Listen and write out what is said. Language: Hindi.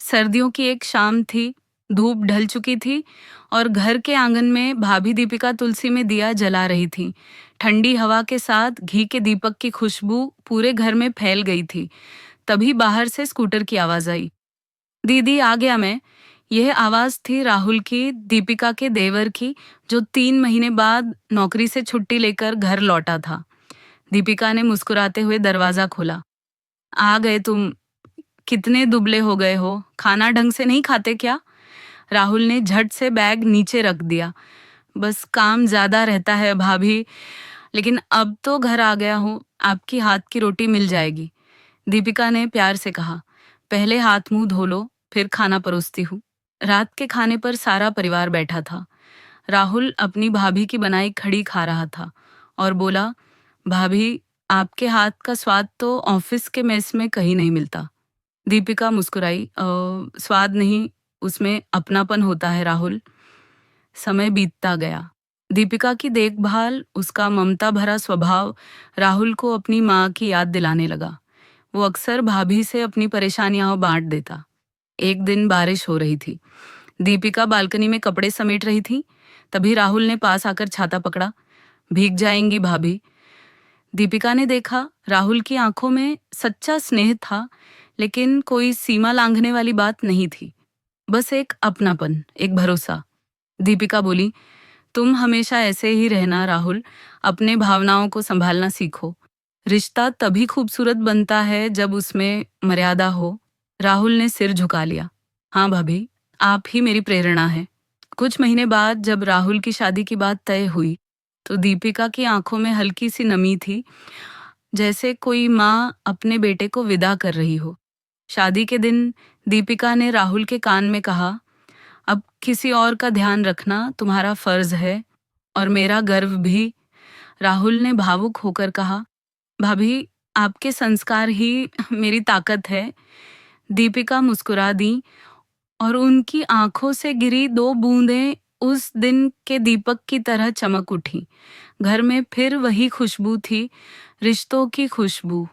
सर्दियों की एक शाम थी। धूप ढल चुकी थी और घर के आंगन में भाभी दीपिका तुलसी में दिया जला रही थी। ठंडी हवा के साथ घी के दीपक की खुशबू पूरे घर में फैल गई थी। तभी बाहर से स्कूटर की आवाज आई। दीदी, आ गया मैं। यह आवाज थी राहुल की, दीपिका के देवर की, जो 3 महीने बाद नौकरी से छुट्टी लेकर घर लौटा था। दीपिका ने मुस्कुराते हुए दरवाजा खोला। आ गए तुम। कितने दुबले हो गए हो, खाना ढंग से नहीं खाते क्या? राहुल ने झट से बैग नीचे रख दिया। बस काम ज्यादा रहता है भाभी, लेकिन अब तो घर आ गया हूँ, आपकी हाथ की रोटी मिल जाएगी। दीपिका ने प्यार से कहा। पहले हाथ मुंह धो लो, फिर खाना परोसती हूँ। रात के खाने पर सारा परिवार बैठा था। राहुल अपनी भाभी की बनाई खड़ी खा रहा था और बोला, भाभी, आपके हाथ का स्वाद तो ऑफिस के मेस में कहीं नहीं मिलता। दीपिका मुस्कुराई। स्वाद नहीं, उसमें अपनापन होता है राहुल। समय बीतता गया। दीपिका की देखभाल, उसका ममता भरा स्वभाव राहुल को अपनी माँ की याद दिलाने लगा। वो अक्सर भाभी से अपनी परेशानियां बांट देता। एक दिन बारिश हो रही थी। दीपिका बालकनी में कपड़े समेट रही थी। तभी राहुल ने पास आकर छाता पकड़ा। भीग जाएंगी भाभी। दीपिका ने देखा, राहुल की आंखों में सच्चा स्नेह था, लेकिन कोई सीमा लांघने वाली बात नहीं थी। बस एक अपनापन, एक भरोसा। दीपिका बोली, तुम हमेशा ऐसे ही रहना राहुल, अपने भावनाओं को संभालना सीखो। रिश्ता तभी खूबसूरत बनता है जब उसमें मर्यादा हो। राहुल ने सिर झुका लिया। हाँ भाभी, आप ही मेरी प्रेरणा है। कुछ महीने बाद जब राहुल की शादी की बात तय हुई, तो दीपिका की आंखों में हल्की सी नमी थी, जैसे कोई माँ अपने बेटे को विदा कर रही हो। शादी के दिन दीपिका ने राहुल के कान में कहा, अब किसी और का ध्यान रखना तुम्हारा फर्ज है और मेरा गर्व भी। राहुल ने भावुक होकर कहा, भाभी, आपके संस्कार ही मेरी ताकत है। दीपिका मुस्कुरा दी और उनकी आंखों से गिरी 2 बूंदें उस दिन के दीपक की तरह चमक उठी। घर में फिर वही खुशबू थी, रिश्तों की खुशबू।